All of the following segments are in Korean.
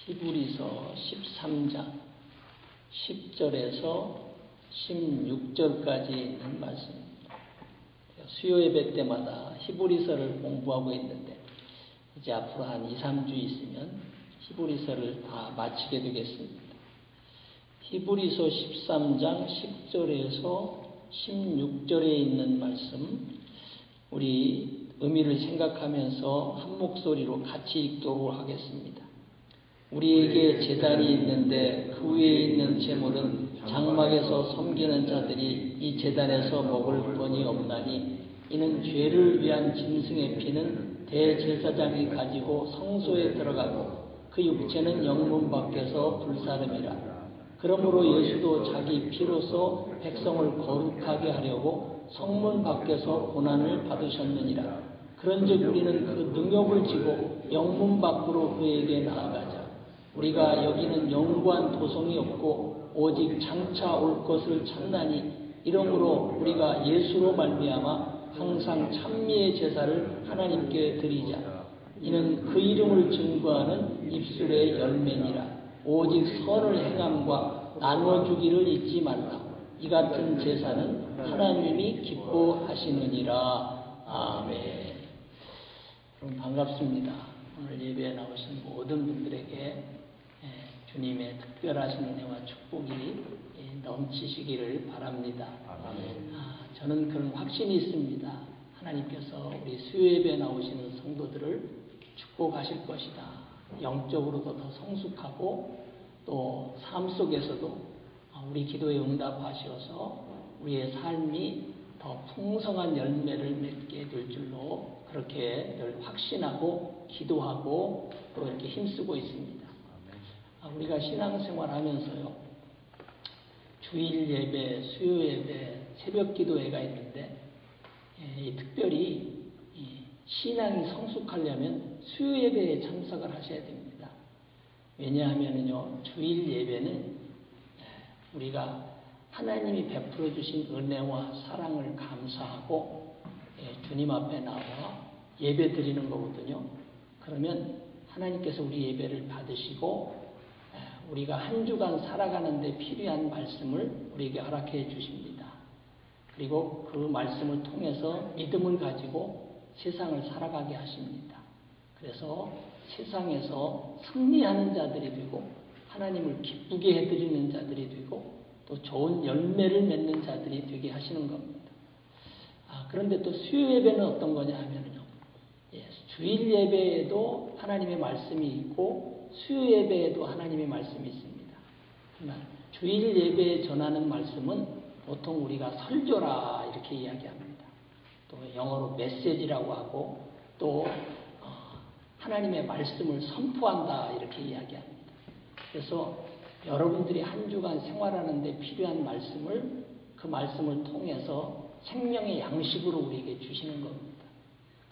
히브리서 13장 10절에서 16절까지 있는 말씀입니다. 수요 예배 때마다 히브리서를 공부하고 있는데 이제 앞으로 한 2, 3주 있으면 히브리서를 다 마치게 되겠습니다. 히브리서 13장 10절에서 16절에 있는 말씀, 우리 의미를 생각하면서 한 목소리로 같이 읽도록 하겠습니다. 우리에게 제단이 있는데 그 위에 있는 제물은 장막에서 섬기는 자들이 이 제단에서 먹을 번이 없나니, 이는 죄를 위한 짐승의 피는 대제사장이 가지고 성소에 들어가고 그 육체는 영문 밖에서 불사름이라. 그러므로 예수도 자기 피로서 백성을 거룩하게 하려고 성문 밖에서 고난을 받으셨느니라. 그런즉 우리는 그 능력을 지고 영문 밖으로 그에게 나아가자. 우리가 여기는 영구한 도성이 없고 오직 장차 올 것을 찾나니, 이러므로 우리가 예수로 말미암아 항상 찬미의 제사를 하나님께 드리자. 이는 그 이름을 증거하는 입술의 열매니라. 오직 선을 행함과 나눠주기를 잊지 말라. 이 같은 제사는 하나님이 기뻐하시느니라. 아멘. 여러분 반갑습니다. 오늘 예배에 나오신 모든 분들에게 주님의 특별하신 은혜와 축복이 넘치시기를 바랍니다. 저는 그런 확신이 있습니다. 하나님께서 우리 수요 예배에 나오시는 성도들을 축복하실 것이다. 영적으로도 더 성숙하고 또 삶 속에서도 우리 기도에 응답하셔서 우리의 삶이 더 풍성한 열매를 맺게 될 줄로 그렇게 늘 확신하고 기도하고 또 이렇게 힘쓰고 있습니다. 우리가 신앙생활 하면서요, 주일 예배, 수요 예배, 새벽 기도회가 있는데, 특별히 신앙이 성숙하려면 수요 예배에 참석을 하셔야 됩니다. 왜냐하면요, 주일 예배는 우리가 하나님이 베풀어 주신 은혜와 사랑을 감사하고 주님 앞에 나와 예배 드리는 거거든요. 그러면 하나님께서 우리 예배를 받으시고 우리가 한 주간 살아가는 데 필요한 말씀을 우리에게 허락해 주십니다. 그리고 그 말씀을 통해서 믿음을 가지고 세상을 살아가게 하십니다. 그래서 세상에서 승리하는 자들이 되고 하나님을 기쁘게 해드리는 자들이 되고 또 좋은 열매를 맺는 자들이 되게 하시는 겁니다. 그런데 또 수요 예배는 어떤 거냐 하면요, 주일 예배에도 하나님의 말씀이 있고 수요 예배에도 하나님의 말씀이 있습니다. 그러나 주일 예배에 전하는 말씀은 보통 우리가 설교라 이렇게 이야기합니다. 또 영어로 메시지라고 하고 또 하나님의 말씀을 선포한다 이렇게 이야기합니다. 그래서 여러분들이 한 주간 생활하는 데 필요한 말씀을 그 말씀을 통해서 생명의 양식으로 우리에게 주시는 겁니다.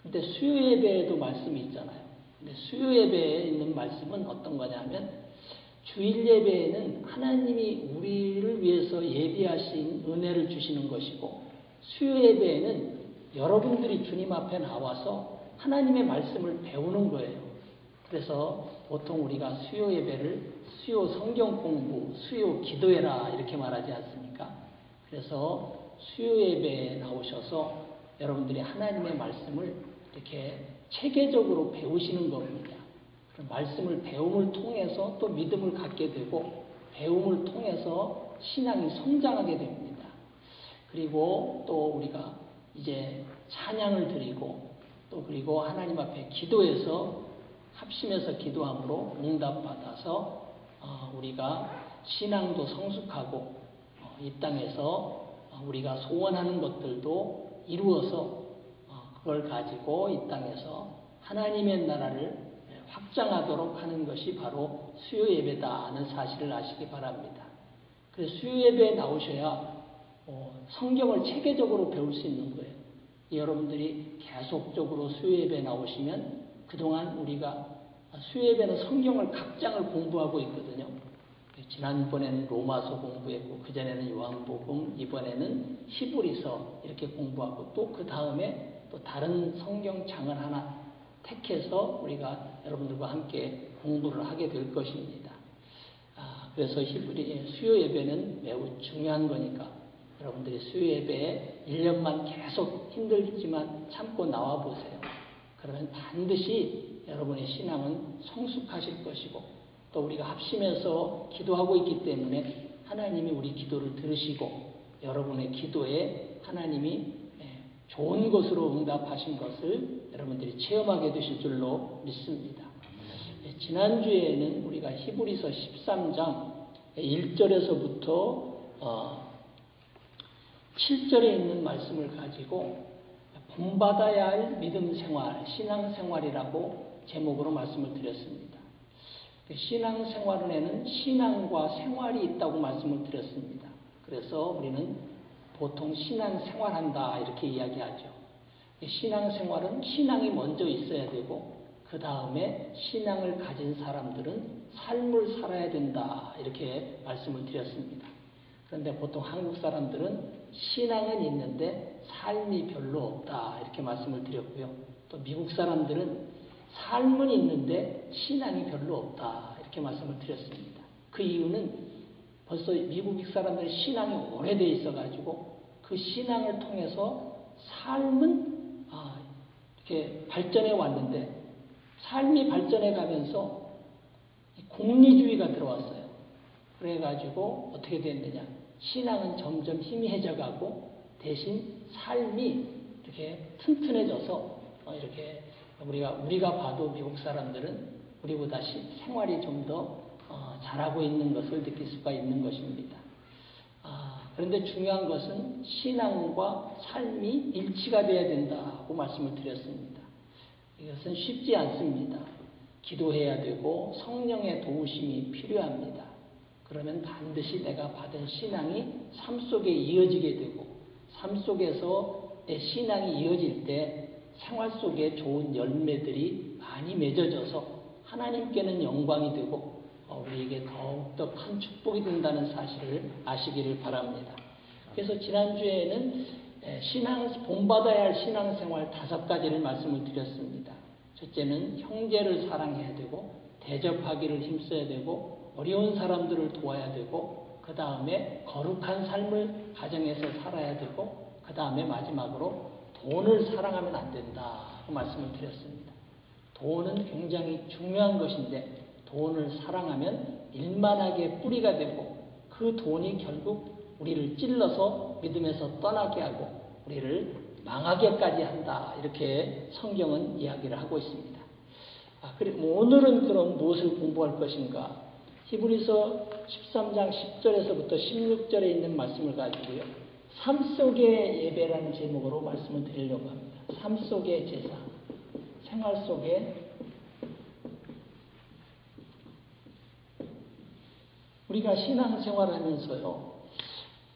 근데 수요 예배에도 말씀이 있잖아요. 근데 수요 예배에 있는 말씀은 어떤 거냐면, 주일 예배에는 하나님이 우리를 위해서 예비하신 은혜를 주시는 것이고, 수요 예배에는 여러분들이 주님 앞에 나와서 하나님의 말씀을 배우는 거예요. 그래서 보통 우리가 수요 예배를 수요 성경 공부, 수요 기도해라 이렇게 말하지 않습니까? 그래서 수요 예배에 나오셔서 여러분들이 하나님의 말씀을 이렇게 체계적으로 배우시는 겁니다. 말씀을 배움을 통해서 또 믿음을 갖게 되고 배움을 통해서 신앙이 성장하게 됩니다. 그리고 또 우리가 이제 찬양을 드리고 또 그리고 하나님 앞에 기도해서 합심해서 기도함으로 응답받아서 우리가 신앙도 성숙하고 이 땅에서 우리가 소원하는 것들도 이루어서 그걸 가지고 이 땅에서 하나님의 나라를 확장하도록 하는 것이 바로 수요 예배다 하는 사실을 아시기 바랍니다. 그래서 수요 예배에 나오셔야 성경을 체계적으로 배울 수 있는 거예요. 여러분들이 계속적으로 수요 예배에 나오시면 그동안 우리가 수요 예배는 성경을 각 장을 공부하고 있거든요. 지난번에는 로마서 공부했고 그전에는 요한복음, 이번에는 히브리서 이렇게 공부하고 또 그 다음에 또 다른 성경 장을 하나 택해서 우리가 여러분들과 함께 공부를 하게 될 것입니다. 그래서 수요 예배는 매우 중요한 거니까 여러분들이 수요 예배에 1년만 계속 힘들지만 참고 나와 보세요. 그러면 반드시 여러분의 신앙은 성숙하실 것이고 또 우리가 합심해서 기도하고 있기 때문에 하나님이 우리 기도를 들으시고 여러분의 기도에 하나님이 좋은 것으로 응답하신 것을 여러분들이 체험하게 되실 줄로 믿습니다. 지난주에는 우리가 히브리서 13장 1절에서부터 7절에 있는 말씀을 가지고 본받아야 할 믿음 생활, 신앙 생활이라고 제목으로 말씀을 드렸습니다. 신앙 생활에는 신앙과 생활이 있다고 말씀을 드렸습니다. 그래서 우리는 보통 신앙 생활한다 이렇게 이야기하죠. 신앙 생활은 신앙이 먼저 있어야 되고 그 다음에 신앙을 가진 사람들은 삶을 살아야 된다 이렇게 말씀을 드렸습니다. 그런데 보통 한국 사람들은 신앙은 있는데 삶이 별로 없다 이렇게 말씀을 드렸고요. 또 미국 사람들은 삶은 있는데 신앙이 별로 없다 이렇게 말씀을 드렸습니다. 그 이유는 벌써 미국 사람들의 신앙이 오래돼 있어가지고 그 신앙을 통해서 삶은 이렇게 발전해 왔는데 삶이 발전해 가면서 공리주의가 들어왔어요. 그래가지고 어떻게 됐느냐. 신앙은 점점 희미해져 가고 대신 삶이 이렇게 튼튼해져서 이렇게 우리가 봐도 미국 사람들은 우리보다 생활이 좀 더 잘하고 있는 것을 느낄 수가 있는 것입니다. 그런데 중요한 것은 신앙과 삶이 일치가 되어야 된다고 말씀을 드렸습니다. 이것은 쉽지 않습니다. 기도해야 되고 성령의 도우심이 필요합니다. 그러면 반드시 내가 받은 신앙이 삶 속에 이어지게 되고 삶 속에서 내 신앙이 이어질 때 생활 속에 좋은 열매들이 많이 맺어져서 하나님께는 영광이 되고 우리에게 더욱더 큰 축복이 된다는 사실을 아시기를 바랍니다. 그래서 지난주에는 본받아야 할 신앙생활 5가지를 말씀을 드렸습니다. 첫째는 형제를 사랑해야 되고 대접하기를 힘써야 되고 어려운 사람들을 도와야 되고 그 다음에 거룩한 삶을 가정에서 살아야 되고 그 다음에 마지막으로 돈을 사랑하면 안 된다고 말씀을 드렸습니다. 돈은 굉장히 중요한 것인데 돈을 사랑하면 일만하게 뿌리가 되고 그 돈이 결국 우리를 찔러서 믿음에서 떠나게 하고 우리를 망하게까지 한다. 이렇게 성경은 이야기를 하고 있습니다. 오늘은 그럼 무엇을 공부할 것인가? 히브리서 13장 10절에서부터 16절에 있는 말씀을 가지고요. 삶 속의 예배라는 제목으로 말씀을 드리려고 합니다. 삶 속의 제사, 생활 속에 우리가 신앙생활하면서요.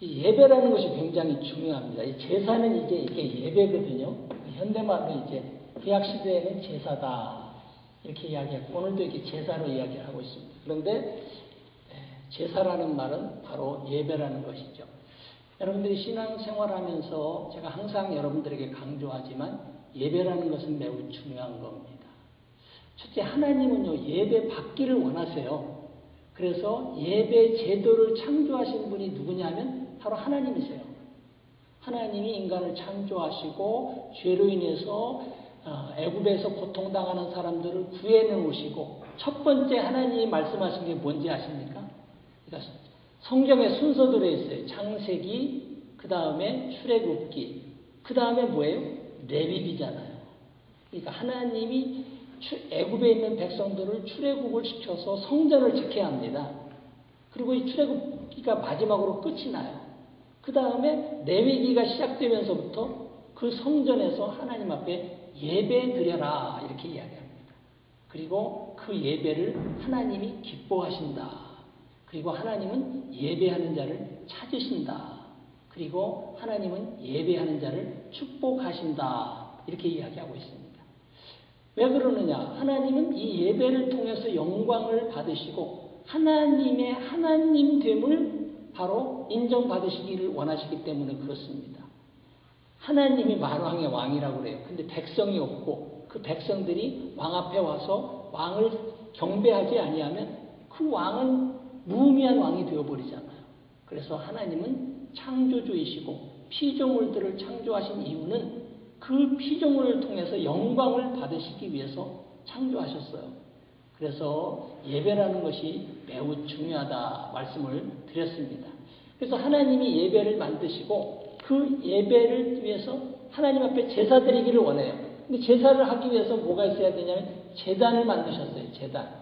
이 예배라는 것이 굉장히 중요합니다. 이 제사는 이게 예배거든요. 현대말로 이제 구약 시대에는 제사다 이렇게 이야기하고 오늘도 이렇게 제사로 이야기를 하고 있습니다. 그런데 제사라는 말은 바로 예배라는 것이죠. 여러분들이 신앙생활하면서 제가 항상 여러분들에게 강조하지만 예배라는 것은 매우 중요한 겁니다. 첫째, 하나님은요 예배 받기를 원하세요. 그래서 예배 제도를 창조하신 분이 누구냐면 바로 하나님이세요. 하나님이 인간을 창조하시고 죄로 인해서 애굽에서 고통당하는 사람들을 구해놓으시고 첫 번째 하나님이 말씀하신 게 뭔지 아십니까? 그러니까 성경에 순서대로 있어요. 창세기, 그 다음에 출애굽기, 그 다음에 뭐예요? 레위기잖아요. 그러니까 하나님이 애굽에 있는 백성들을 출애굽을 시켜서 성전을 지켜야 합니다. 그리고 이 출애굽기가 마지막으로 끝이 나요. 그 다음에 레위기가 시작되면서부터 그 성전에서 하나님 앞에 예배 드려라 이렇게 이야기합니다. 그리고 그 예배를 하나님이 기뻐하신다. 그리고 하나님은 예배하는 자를 찾으신다. 그리고 하나님은 예배하는 자를 축복하신다. 이렇게 이야기하고 있습니다. 왜 그러느냐? 하나님은 이 예배를 통해서 영광을 받으시고 하나님의 하나님됨을 바로 인정받으시기를 원하시기 때문에 그렇습니다. 하나님이 만왕의 왕이라고 그래요. 근데 백성이 없고 그 백성들이 왕 앞에 와서 왕을 경배하지 아니하면 그 왕은 무의미한 왕이 되어버리잖아요. 그래서 하나님은 창조주이시고 피조물들을 창조하신 이유는 그 피조물을 통해서 영광을 받으시기 위해서 창조하셨어요. 그래서 예배라는 것이 매우 중요하다 말씀을 드렸습니다. 그래서 하나님이 예배를 만드시고 그 예배를 위해서 하나님 앞에 제사 드리기를 원해요. 근데 제사를 하기 위해서 뭐가 있어야 되냐면 제단을 만드셨어요. 제단.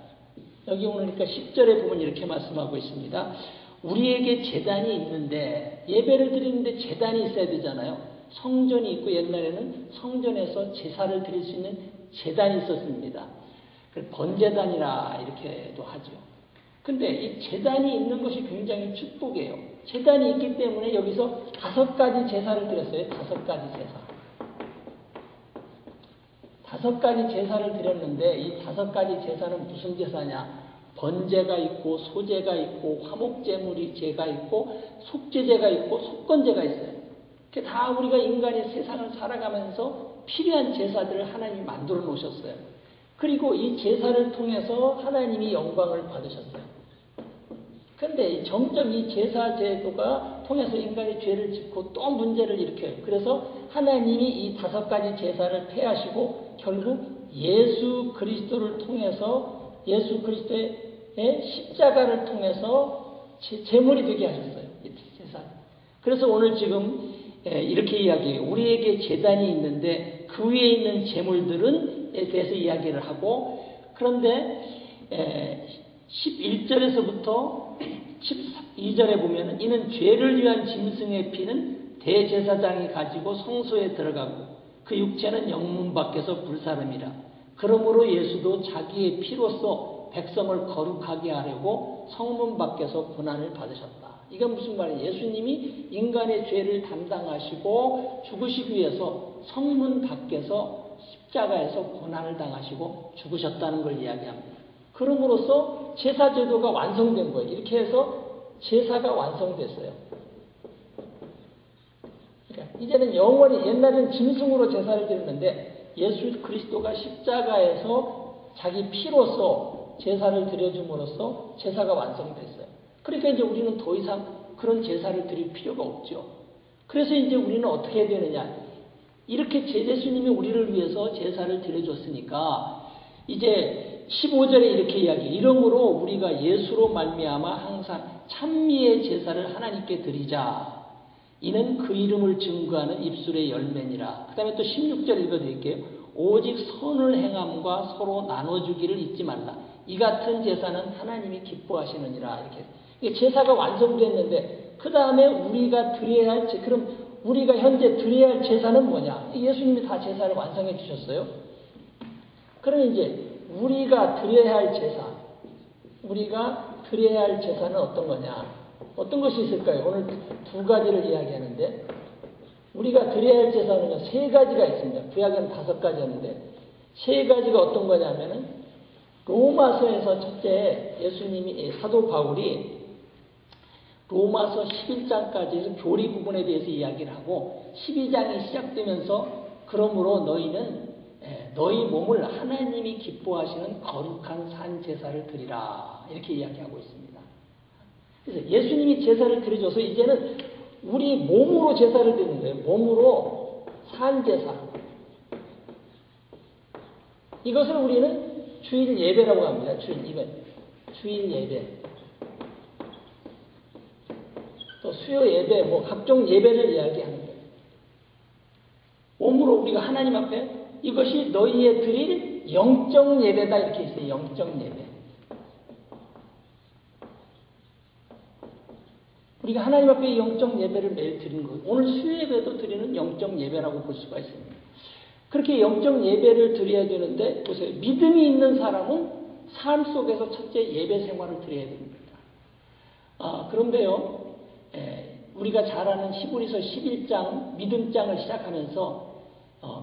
여기 오니까 10절에 보면 이렇게 말씀하고 있습니다. 우리에게 제단이 있는데 예배를 드리는데 제단이 있어야 되잖아요. 성전이 있고 옛날에는 성전에서 제사를 드릴 수 있는 제단이 있었습니다. 번제단이라 이렇게도 하죠. 근데 이 제단이 있는 것이 굉장히 축복이에요. 제단이 있기 때문에 여기서 5가지 제사를 드렸어요. 5가지 제사. 5가지 제사를 드렸는데 이 5가지 제사는 무슨 제사냐? 번제가 있고 소제가 있고 화목제물이 가 있고 속죄제가 있고 속건제가 있어요. 그게 다 우리가 인간의 세상을 살아가면서 필요한 제사들을 하나님이 만들어 놓으셨어요. 그리고 이 제사를 통해서 하나님이 영광을 받으셨어요. 그런데 점점 이 제사 제도가 통해서 인간이 죄를 짓고 또 문제를 일으켜요. 그래서 하나님이 이 5가지 제사를 폐하시고 결국 예수 그리스도를 통해서 예수 그리스도의 십자가를 통해서 제물이 되게 하셨어요. 이 제사. 그래서 오늘 지금 이렇게 이야기해요. 우리에게 제단이 있는데 그 위에 있는 제물들은에 대해서 이야기를 하고, 그런데 11절에서부터 12절에 보면 이는 죄를 위한 짐승의 피는 대제사장이 가지고 성소에 들어가고 그 육체는 영문 밖에서 불사름이라. 그러므로 예수도 자기의 피로써 백성을 거룩하게 하려고 성문 밖에서 고난을 받으셨다. 이건 무슨 말이에요? 예수님이 인간의 죄를 담당하시고 죽으시기 위해서 성문 밖에서 십자가에서 고난을 당하시고 죽으셨다는 걸 이야기합니다. 그럼으로써 제사제도가 완성된 거예요. 이렇게 해서 제사가 완성됐어요. 그러니까 이제는 영원히, 옛날에는 짐승으로 제사를 드렸는데 예수 그리스도가 십자가에서 자기 피로써 제사를 드려줌으로써 제사가 완성됐어요. 그러니까 이제 우리는 더 이상 그런 제사를 드릴 필요가 없죠. 그래서 이제 우리는 어떻게 해야 되느냐. 이렇게 예수님이 우리를 위해서 제사를 드려줬으니까 이제 15절에 이렇게 이야기해요. 이러므로 우리가 예수로 말미암아 항상 찬미의 제사를 하나님께 드리자. 이는 그 이름을 증거하는 입술의 열매니라. 그 다음에 또 16절 읽어드릴게요. 오직 선을 행함과 서로 나눠주기를 잊지 말라. 이 같은 제사는 하나님이 기뻐하시느니라. 이렇게 제사가 완성됐는데 그 다음에 우리가 드려야 할 그럼 우리가 현재 드려야 할 제사는 뭐냐? 예수님이 다 제사를 완성해 주셨어요. 그럼 이제 우리가 드려야 할 제사는 어떤 거냐? 어떤 것이 있을까요? 오늘 2가지를 이야기하는데 우리가 드려야 할 제사는 3가지가 있습니다. 구약에는 5가지였는데 3가지가 어떤 거냐면은 로마서에서 첫째 예수님이 사도 바울이 로마서 11장까지 교리 부분에 대해서 이야기를 하고 12장이 시작되면서 그러므로 너희는 너희 몸을 하나님이 기뻐하시는 거룩한 산 제사를 드리라 이렇게 이야기하고 있습니다. 그래서 예수님이 제사를 드려줘서 이제는 우리 몸으로 제사를 드리는 거예요. 몸으로 산 제사. 이것을 우리는 주일 예배라고 합니다. 주일 예배. 또 수요 예배, 뭐 각종 예배를 이야기하는 거예요. 몸으로 우리가 하나님 앞에 이것이 너희의 드릴 영적 예배다 이렇게 있어요. 영적 예배. 우리가 하나님 앞에 영적 예배를 매일 드리는 거예요. 오늘 수요 예배도 드리는 영적 예배라고 볼 수가 있습니다. 그렇게 영적 예배를 드려야 되는데 보세요. 믿음이 있는 사람은 삶 속에서 첫째 예배 생활을 드려야 됩니다. 그런데요. 우리가 잘 아는 히브리서 11장 믿음장을 시작하면서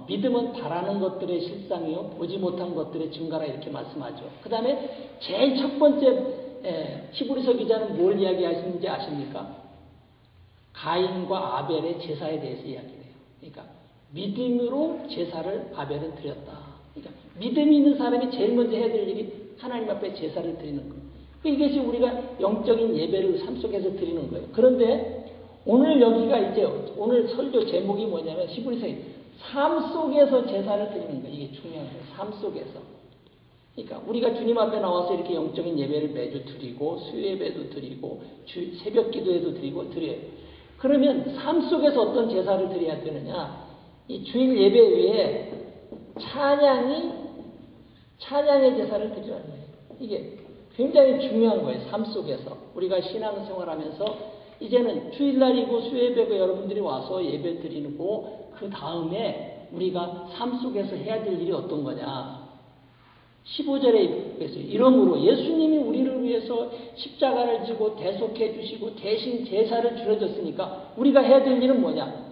믿음은 바라는 것들의 실상이요 보지 못한 것들의 증거라 이렇게 말씀하죠. 그 다음에 제일 첫 번째 히브리서 기자는 뭘 이야기하시는지 아십니까? 가인과 아벨의 제사에 대해서 이야기해요. 그러니까 믿음으로 제사를 아벨은 드렸다. 그러니까 믿음이 있는 사람이 제일 먼저 해야 될 일이 하나님 앞에 제사를 드리는 거예요. 이것이 우리가 영적인 예배를 삶 속에서 드리는 거예요. 그런데 오늘 여기가 이제 오늘 설교 제목이 뭐냐면 히브리서 삶 속에서 제사를 드리는 거예요. 이게 중요한 거예요. 삶 속에서. 그러니까 우리가 주님 앞에 나와서 이렇게 영적인 예배를 매주 드리고 수요 예배도 드리고 새벽 기도에도 드려요. 그러면 삶 속에서 어떤 제사를 드려야 되느냐? 이 주일 예배 외에 찬양의 제사를 드리라는 거예요. 이게 굉장히 중요한 거예요. 삶 속에서. 우리가 신앙생활하면서 이제는 주일날이고 수요예배고 여러분들이 와서 예배 드리고 그 다음에 우리가 삶 속에서 해야 될 일이 어떤 거냐. 15절에 그래서 이러므로 예수님이 우리를 위해서 십자가를 지고 대속해 주시고 대신 제사를 치러줬으니까 우리가 해야 될 일은 뭐냐?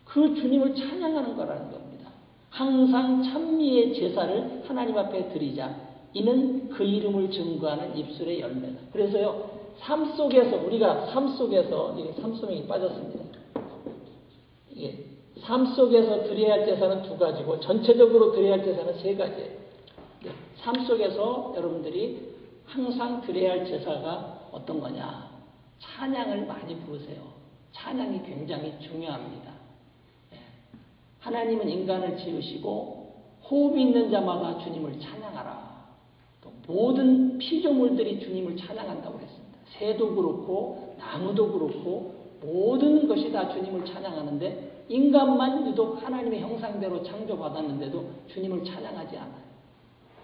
그 주님을 찬양하는 거라는 겁니다. 항상 찬미의 제사를 하나님 앞에 드리자. 이는 그 이름을 증거하는 입술의 열매다. 그래서요, 삶 속에서 우리가 삶 속에서 이게 삶소명이 빠졌습니다. 이게 삶 속에서 드려야 할 제사는 두 가지고 전체적으로 드려야 할 제사는 세 가지예요. 삶 속에서 여러분들이 항상 드려야 할 제사가 어떤 거냐? 찬양을 많이 부르세요. 찬양이 굉장히 중요합니다. 하나님은 인간을 지으시고 호흡이 있는 자마다 주님을 찬양하라. 또 모든 피조물들이 주님을 찬양한다고 했습니다. 새도 그렇고 나무도 그렇고 모든 것이 다 주님을 찬양하는데 인간만 유독 하나님의 형상대로 창조받았는데도 주님을 찬양하지 않아요.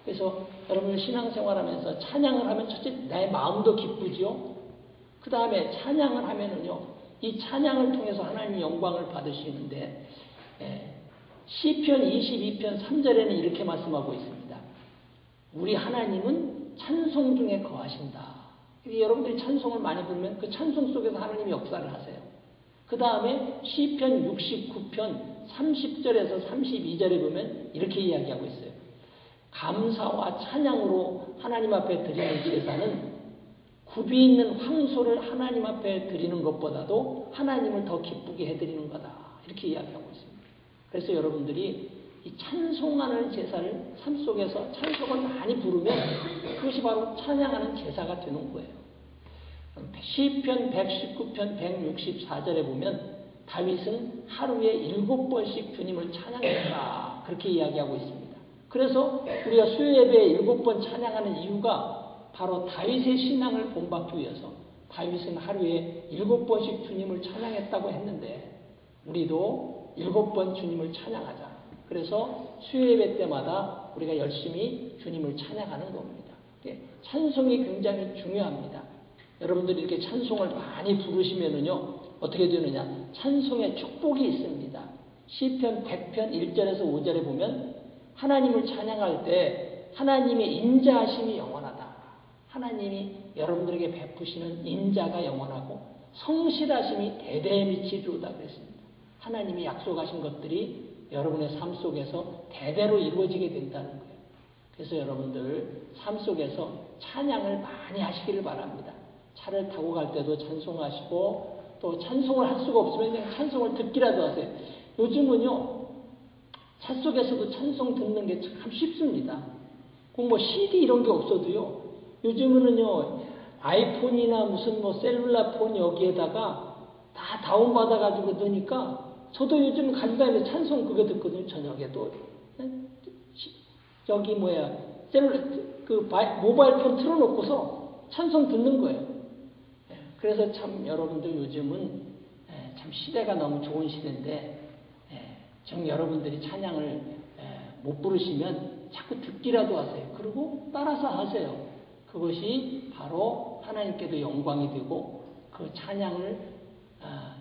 그래서 여러분 신앙생활하면서 찬양을 하면 첫째 나의 마음도 기쁘죠. 그 다음에 찬양을 하면은요, 이 찬양을 통해서 하나님 영광을 받으시는데 시편 22편 3절에는 이렇게 말씀하고 있습니다. 우리 하나님은 찬송 중에 거하신다. 여러분들이 찬송을 많이 부르면 그 찬송 속에서 하나님이 역사를 하세요. 그 다음에 시편 69편 30절에서 32절에 보면 이렇게 이야기하고 있어요. 감사와 찬양으로 하나님 앞에 드리는 제사는 굽이 있는 황소를 하나님 앞에 드리는 것보다도 하나님을 더 기쁘게 해드리는 거다. 이렇게 이야기하고 있습니다. 그래서 여러분들이 이 찬송하는 제사를 삶 속에서 찬송을 많이 부르면 그것이 바로 찬양하는 제사가 되는 거예요. 시편 119편 164절에 보면 다윗은 하루에 7번씩 주님을 찬양했다. 그렇게 이야기하고 있습니다. 그래서 우리가 수요예배에 7번 찬양하는 이유가 바로 다윗의 신앙을 본받기 위해서 다윗은 하루에 7번씩 주님을 찬양했다고 했는데 우리도 7번 주님을 찬양하자. 그래서 수요예배 때마다 우리가 열심히 주님을 찬양하는 겁니다. 찬송이 굉장히 중요합니다. 여러분들이 이렇게 찬송을 많이 부르시면은요, 어떻게 되느냐? 찬송의 축복이 있습니다. 시편 100편 1절에서 5절에 보면 하나님을 찬양할 때 하나님의 인자하심이 영원하다. 하나님이 여러분들에게 베푸시는 인자가 영원하고 성실하심이 대대에 미치리로다 그랬습니다. 하나님이 약속하신 것들이 여러분의 삶 속에서 대대로 이루어지게 된다는 거예요. 그래서 여러분들 삶 속에서 찬양을 많이 하시기를 바랍니다. 차를 타고 갈 때도 찬송하시고 또 찬송을 할 수가 없으면 그냥 찬송을 듣기라도 하세요. 요즘은요, 차 속에서도 찬송 듣는 게 참 쉽습니다. 꼭 뭐 CD 이런 게 없어도요, 요즘은요, 아이폰이나 무슨 뭐 셀룰라 폰 여기에다가 다 다운받아가지고 넣으니까 저도 요즘 가지고 다니면서 찬송 그거 듣거든요, 저녁에도. 저기 모바일 폰 틀어놓고서 찬송 듣는 거예요. 그래서 참 여러분들 요즘은 참 시대가 너무 좋은 시대인데 정 여러분들이 찬양을 못 부르시면 자꾸 듣기라도 하세요. 그리고 따라서 하세요. 그것이 바로 하나님께도 영광이 되고 그 찬양을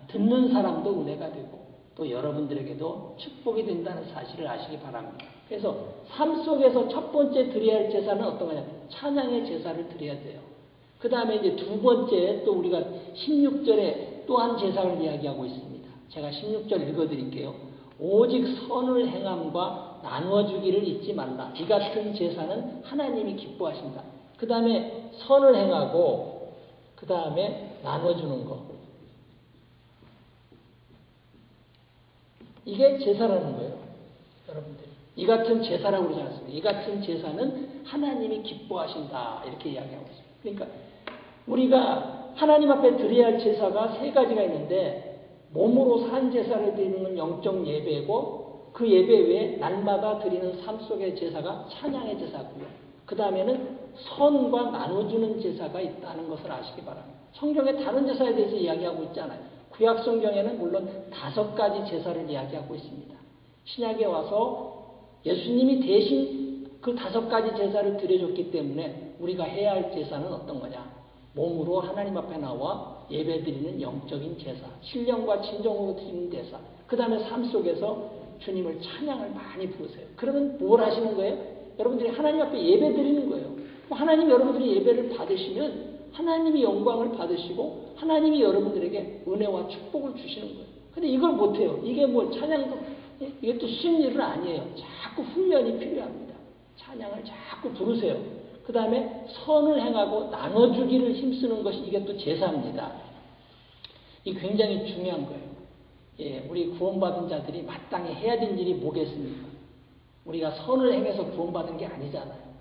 듣는 사람도 은혜가 되고 또 여러분들에게도 축복이 된다는 사실을 아시기 바랍니다. 그래서 삶 속에서 첫 번째 드려야 할 제사는 어떤 거냐? 찬양의 제사를 드려야 돼요. 그 다음에 이제 두 번째 또 우리가 16절에 또 한 제사를 이야기하고 있습니다. 제가 16절 읽어드릴게요. 오직 선을 행함과 나누어주기를 잊지 말라. 이 같은 제사는 하나님이 기뻐하신다. 그 다음에 선을 행하고 그 다음에 나눠주는 거. 이게 제사라는 거예요. 여러분들이. 이 같은 제사라고 그러지 않습니다. 이 같은 제사는 하나님이 기뻐하신다. 이렇게 이야기하고 있습니다. 그러니까 우리가 하나님 앞에 드려야 할 제사가 세 가지가 있는데 몸으로 산 제사를 드리는 건 영적 예배고 그 예배 외에 날마다 드리는 삶 속의 제사가 찬양의 제사고요. 그 다음에는 선과 나눠주는 제사가 있다는 것을 아시기 바랍니다. 성경에 다른 제사에 대해서 이야기하고 있잖아요. 구약 성경에는 물론 5가지 제사를 이야기하고 있습니다. 신약에 와서 예수님이 대신 그 5가지 제사를 드려줬기 때문에 우리가 해야 할 제사는 어떤 거냐? 몸으로 하나님 앞에 나와 예배드리는 영적인 제사, 신령과 진정으로 드리는 제사, 그 다음에 삶 속에서 주님을 찬양을 많이 부르세요. 그러면 뭘 하시는 거예요? 여러분들이 하나님 앞에 예배드리는 거예요. 하나님 여러분들이 예배를 받으시면 하나님이 영광을 받으시고 하나님이 여러분들에게 은혜와 축복을 주시는 거예요. 근데 이걸 못해요. 이게 뭐 찬양도 이게 또 쉬운 일은 아니에요. 자꾸 훈련이 필요합니다. 찬양을 자꾸 부르세요. 그 다음에 선을 행하고 나눠주기를 힘쓰는 것이 이게 또 제사입니다. 이 굉장히 중요한 거예요. 예, 우리 구원받은 자들이 마땅히 해야 될 일이 뭐겠습니까? 우리가 선을 행해서 구원받은 게 아니잖아요.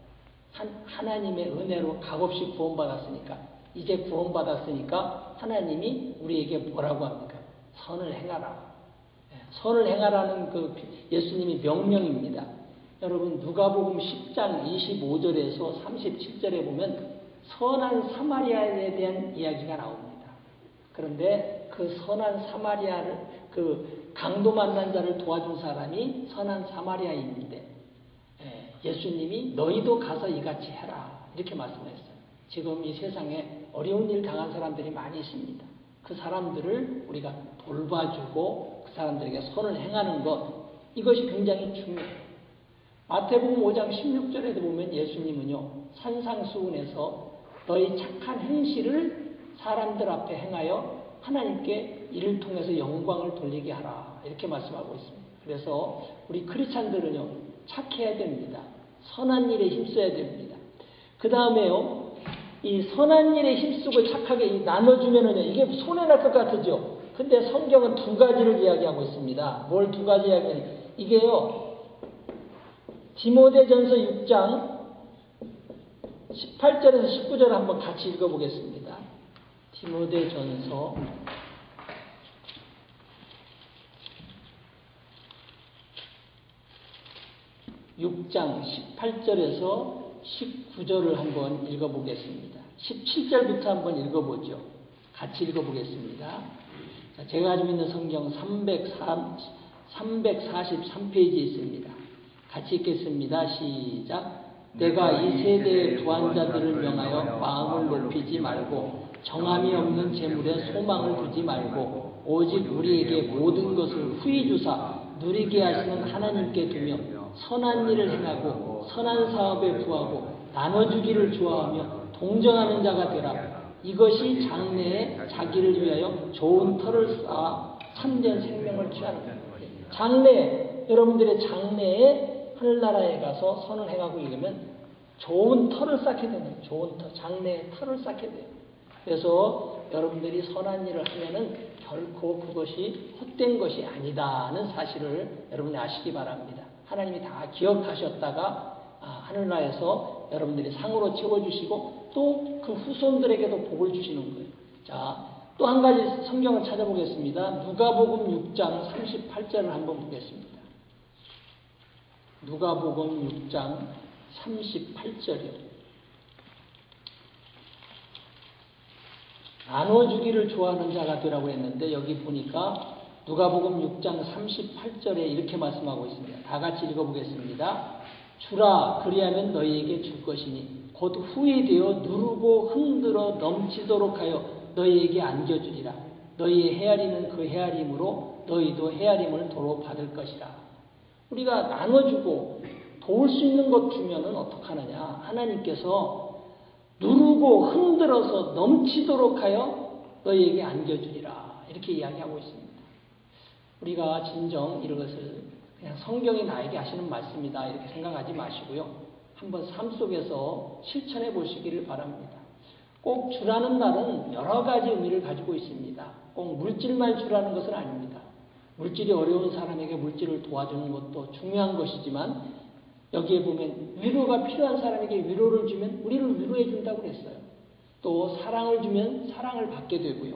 하나님의 은혜로 값없이 구원받았으니까, 이제 구원받았으니까 하나님이 우리에게 뭐라고 합니까? 선을 행하라. 선을 행하라는 그 예수님이 명령입니다. 여러분 누가복음 10장 25절에서 37절에 보면 선한 사마리아에 대한 이야기가 나옵니다. 그런데 그 선한 사마리아를 그 강도 만난 자를 도와준 사람이 선한 사마리아인인데 예수님이 너희도 가서 이같이 해라 이렇게 말씀했어요. 지금 이 세상에 어려운 일 당한 사람들이 많이 있습니다. 그 사람들을 우리가 돌봐주고 그 사람들에게 선을 행하는 것 이것이 굉장히 중요해요. 마태복음 5장 16절에도 보면 예수님은요 산상수훈에서 너희 착한 행실을 사람들 앞에 행하여 하나님께 이를 통해서 영광을 돌리게 하라 이렇게 말씀하고 있습니다. 그래서 우리 크리스찬들은요 착해야 됩니다. 선한 일에 힘써야 됩니다. 그 다음에요 이 선한 일에 힘쓰고 착하게 나눠주면은요 이게 손해날 것 같으죠. 근데 성경은 2가지를 이야기하고 있습니다. 뭘 2가지 이야기하냐? 이게요 디모데전서 6장 18절에서 19절 한번 같이 읽어보겠습니다. 디모데전서 6장 18절에서 19절을 한번 읽어보겠습니다. 17절부터 한번 읽어보죠. 같이 읽어보겠습니다. 자, 제가 가지고 있는 성경 343페이지에 있습니다. 같이 읽겠습니다. 시작. 내가 이 세대의 부한자들을 명하여 마음을 높이지 말고 정함이 없는 재물에 소망을 두지 말고 오직 우리에게 모든 것을 후히 주사 누리게 하시는 하나님께 두며 선한 일을 행하고 선한 사업에 부하고 나눠주기를 좋아하며 동정하는 자가 되라. 이것이 장래에 자기를 위하여 좋은 터를 쌓아 참된 생명을 취하는 거예요. 장래 여러분들의 장래에 하늘나라에 가서 선을 행하고 이러면 좋은 터를 쌓게 되는 좋은 터, 장래에 터를 쌓게 돼요. 그래서 여러분들이 선한 일을 하면은 결코 그것이 헛된 것이 아니다는 사실을 여러분이 아시기 바랍니다. 하나님이 다 기억하셨다가 하늘나라에서 여러분들이 상으로 채워주시고 또 그 후손들에게도 복을 주시는 거예요. 자, 또 한 가지 성경을 찾아보겠습니다. 누가복음 6장 38절을 한번 보겠습니다. 누가복음 6장 38절이요. 나눠주기를 좋아하는 자가 되라고 했는데 여기 보니까 누가복음 6장 38절에 이렇게 말씀하고 있습니다. 다 같이 읽어보겠습니다. 주라 그리하면 너희에게 줄 것이니 곧 후히 되어 누르고 흔들어 넘치도록 하여 너희에게 안겨주리라. 너희의 헤아리는 그 헤아림으로 너희도 헤아림을 도로 받을 것이라. 우리가 나눠주고 도울 수 있는 것 주면은 어떡하느냐. 하나님께서 누르고 흔들어서 넘치도록 하여 너희에게 안겨주리라. 이렇게 이야기하고 있습니다. 우리가 진정 이것을 그냥 성경이 나에게 하시는 말씀이다 이렇게 생각하지 마시고요. 한번 삶 속에서 실천해 보시기를 바랍니다. 꼭 주라는 말은 여러 가지 의미를 가지고 있습니다. 꼭 물질만 주라는 것은 아닙니다. 물질이 어려운 사람에게 물질을 도와주는 것도 중요한 것이지만 여기에 보면 위로가 필요한 사람에게 위로를 주면 우리를 위로해 준다고 그랬어요. 또 사랑을 주면 사랑을 받게 되고요.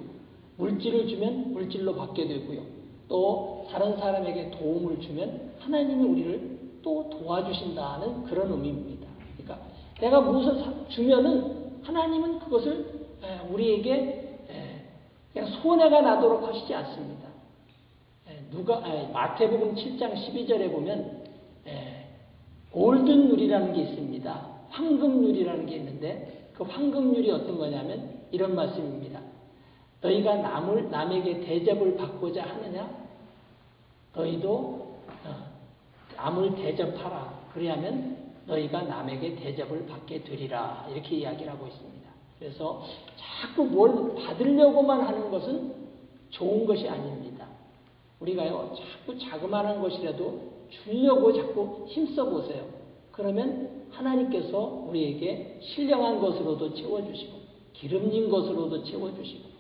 물질을 주면 물질로 받게 되고요. 또 다른 사람에게 도움을 주면 하나님이 우리를 또 도와주신다는 그런 의미입니다. 그러니까 내가 무엇을 주면은 하나님은 그것을 우리에게 그냥 손해가 나도록 하시지 않습니다. 마태복음 7장 12절에 보면 골든율이라는 게 있습니다. 황금률이라는 게 있는데 그 황금률이 어떤 거냐면 이런 말씀입니다. 너희가 남에게 대접을 받고자 하느냐? 너희도 남을 대접하라. 그리하면 너희가 남에게 대접을 받게 되리라. 이렇게 이야기를 하고 있습니다. 그래서 자꾸 뭘 받으려고만 하는 것은 좋은 것이 아닙니다. 우리가요, 자꾸 자그마한 것이라도 주려고 자꾸 힘써 보세요. 그러면 하나님께서 우리에게 신령한 것으로도 채워주시고 기름진 것으로도 채워주시고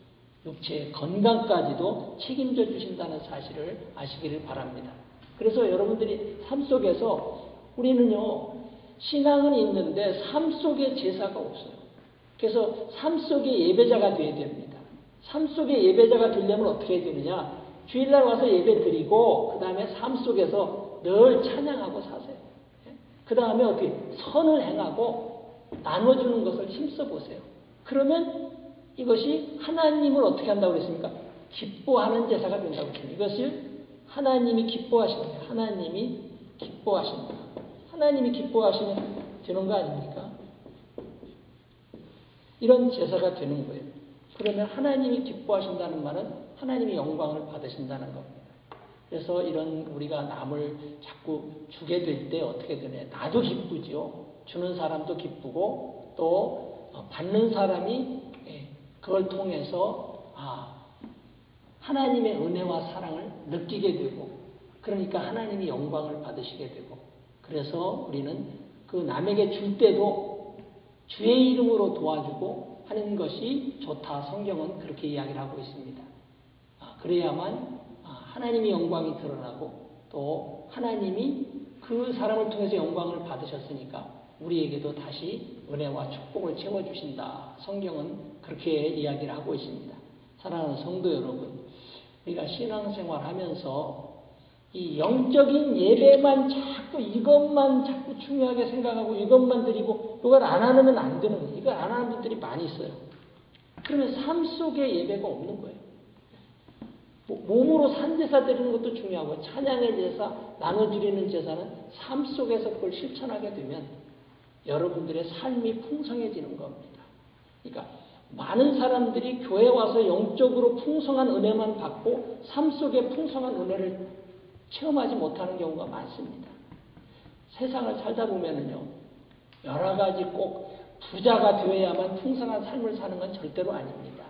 육체의 건강까지도 책임져 주신다는 사실을 아시기를 바랍니다. 그래서 여러분들이 삶 속에서 우리는요, 신앙은 있는데 삶 속에 제사가 없어요. 그래서 삶 속에 예배자가 되어야 됩니다. 삶 속에 예배자가 되려면 어떻게 해야 되느냐? 주일날 와서 예배 드리고 그 다음에 삶 속에서 늘 찬양하고 사세요. 그 다음에 어떻게 선을 행하고 나눠주는 것을 힘써 보세요. 그러면 이것이 하나님을 어떻게 한다고 그랬습니까? 기뻐하는 제사가 된다고 했습니다. 이것을 하나님이 기뻐하시는 거예요. 하나님이 기뻐하신다. 하나님이 기뻐하시면 되는 거 아닙니까? 이런 제사가 되는 거예요. 그러면 하나님이 기뻐하신다는 말은 하나님이 영광을 받으신다는 겁니다. 그래서 이런 우리가 남을 자꾸 주게 될 때 어떻게 되냐. 나도 기쁘죠. 주는 사람도 기쁘고 또 받는 사람이 그걸 통해서 하나님의 은혜와 사랑을 느끼게 되고 그러니까 하나님이 영광을 받으시게 되고 그래서 우리는 그 남에게 줄 때도 주의 이름으로 도와주고 하는 것이 좋다. 성경은 그렇게 이야기를 하고 있습니다. 그래야만 하나님의 영광이 드러나고 또 하나님이 그 사람을 통해서 영광을 받으셨으니까 우리에게도 다시 은혜와 축복을 채워주신다. 성경은 그렇게 이야기를 하고 있습니다. 사랑하는 성도 여러분, 우리가 신앙생활 하면서 이 영적인 예배만 이것만 자꾸 중요하게 생각하고 이것만 드리고 이걸 안 하면 안 되는 거예요. 이걸 안 하는 분들이 많이 있어요. 그러면 삶 속에 예배가 없는 거예요. 몸으로 산제사 드리는 것도 중요하고 찬양의 제사, 나눠드리는 제사는 삶 속에서 그걸 실천하게 되면 여러분들의 삶이 풍성해지는 겁니다. 그러니까 많은 사람들이 교회 와서 영적으로 풍성한 은혜만 받고 삶 속에 풍성한 은혜를 체험하지 못하는 경우가 많습니다. 세상을 살다 보면은요, 여러 가지 꼭 부자가 되어야만 풍성한 삶을 사는 건 절대로 아닙니다.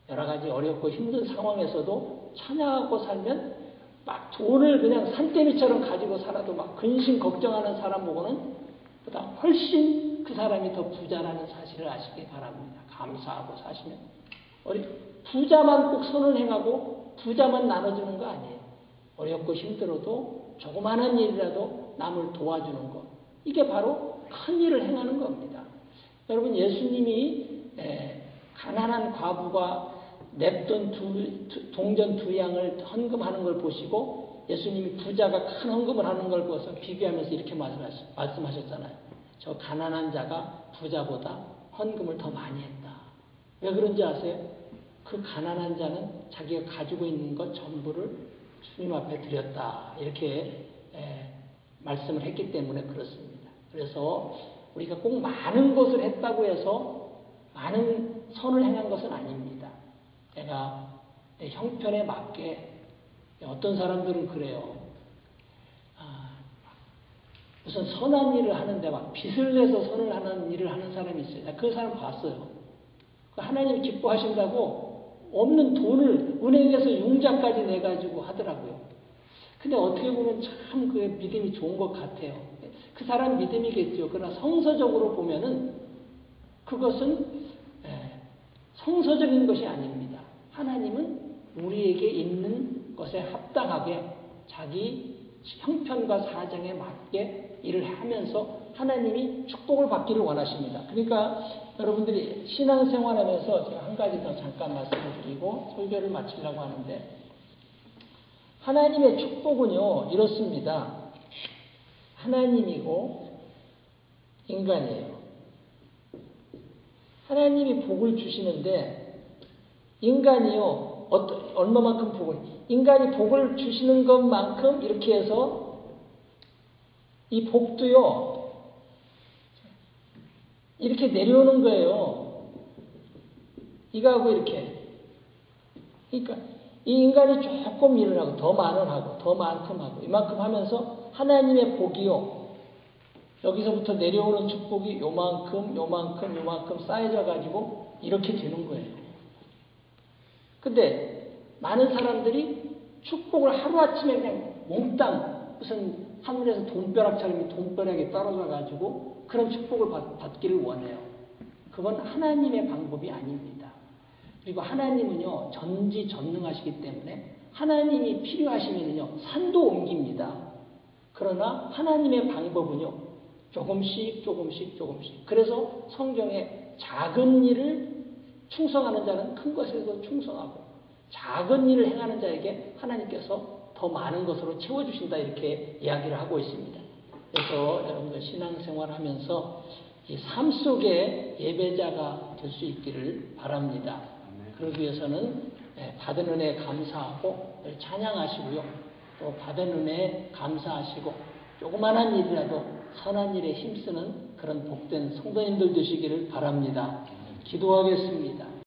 여러 가지 어렵고 힘든 상황에서도 찬양하고 살면 막 돈을 그냥 산더미처럼 가지고 살아도 막 근심 걱정하는 사람 보고는 보다 훨씬 그 사람이 더 부자라는 사실을 아시기 바랍니다. 감사하고 사시면. 부자만 꼭 선을 행하고 부자만 나눠주는 거 아니에요. 어렵고 힘들어도 조그마한 일이라도 남을 도와주는 것. 이게 바로 큰 일을 행하는 겁니다. 여러분 예수님이 가난한 과부가 냅돈 동전 2양을 헌금하는 걸 보시고 예수님이 부자가 큰 헌금을 하는 걸 보고서 비교하면서 이렇게 말씀하셨잖아요. 저 가난한 자가 부자보다 헌금을 더 많이 했다. 왜 그런지 아세요? 그 가난한 자는 자기가 가지고 있는 것 전부를 주님 앞에 드렸다. 이렇게 말씀을 했기 때문에 그렇습니다. 그래서 우리가 꼭 많은 것을 했다고 해서 많은 선을 행한 것은 아닙니다. 내가 내 형편에 맞게 어떤 사람들은 그래요. 무슨 선한 일을 하는데 막 빚을 내서 선을 하는 일을 하는 사람이 있어요. 그 사람 봤어요. 하나님이 기뻐하신다고 없는 돈을 은행에서 융자까지 내가지고 하더라고요. 근데 어떻게 보면 참 그 믿음이 좋은 것 같아요. 그 사람 믿음이겠죠. 그러나 성서적으로 보면은 그것은 성서적인 것이 아닙니다. 하나님은 우리에게 있는 것에 합당하게 자기 형편과 사정에 맞게 일을 하면서 하나님이 축복을 받기를 원하십니다. 그러니까 여러분들이 신앙생활하면서 제가 한 가지 더 잠깐 말씀을 드리고 설교를 마치려고 하는데, 하나님의 축복은요 이렇습니다. 하나님이고 인간이에요. 하나님이 복을 주시는데 인간이요 얼마만큼 복을, 인간이 복을 주시는 것만큼 이렇게 해서 이 복도요 이렇게 내려오는 거예요. 이거하고 이렇게. 그러니까 이 인간이 조금 일을 하고 더 많은 하고 더 많큼 하고 이만큼 하면서 하나님의 복이요 여기서부터 내려오는 축복이 요만큼 쌓여져 가지고 이렇게 되는 거예요. 근데 많은 사람들이 축복을 하루아침에 그냥 몽땅 무슨 하늘에서 돈벼락처럼 돈벼락이 떨어져 가지고 그런 축복을 받기를 원해요. 그건 하나님의 방법이 아닙니다. 그리고 하나님은요 전지전능하시기 때문에 하나님이 필요하시면요 산도 옮깁니다. 그러나 하나님의 방법은요 조금씩. 그래서 성경에 작은 일을 충성하는 자는 큰 것에도 충성하고 작은 일을 행하는 자에게 하나님께서 더 많은 것으로 채워주신다 이렇게 이야기를 하고 있습니다. 그래서 여러분들 신앙생활 하면서 이 삶 속에 예배자가 될 수 있기를 바랍니다. 그러기 위해서는 받은 은혜에 감사하고 찬양하시고요. 또 받은 은혜에 감사하시고 조그만한 일이라도 선한 일에 힘쓰는 그런 복된 성도님들 되시기를 바랍니다. 기도하겠습니다.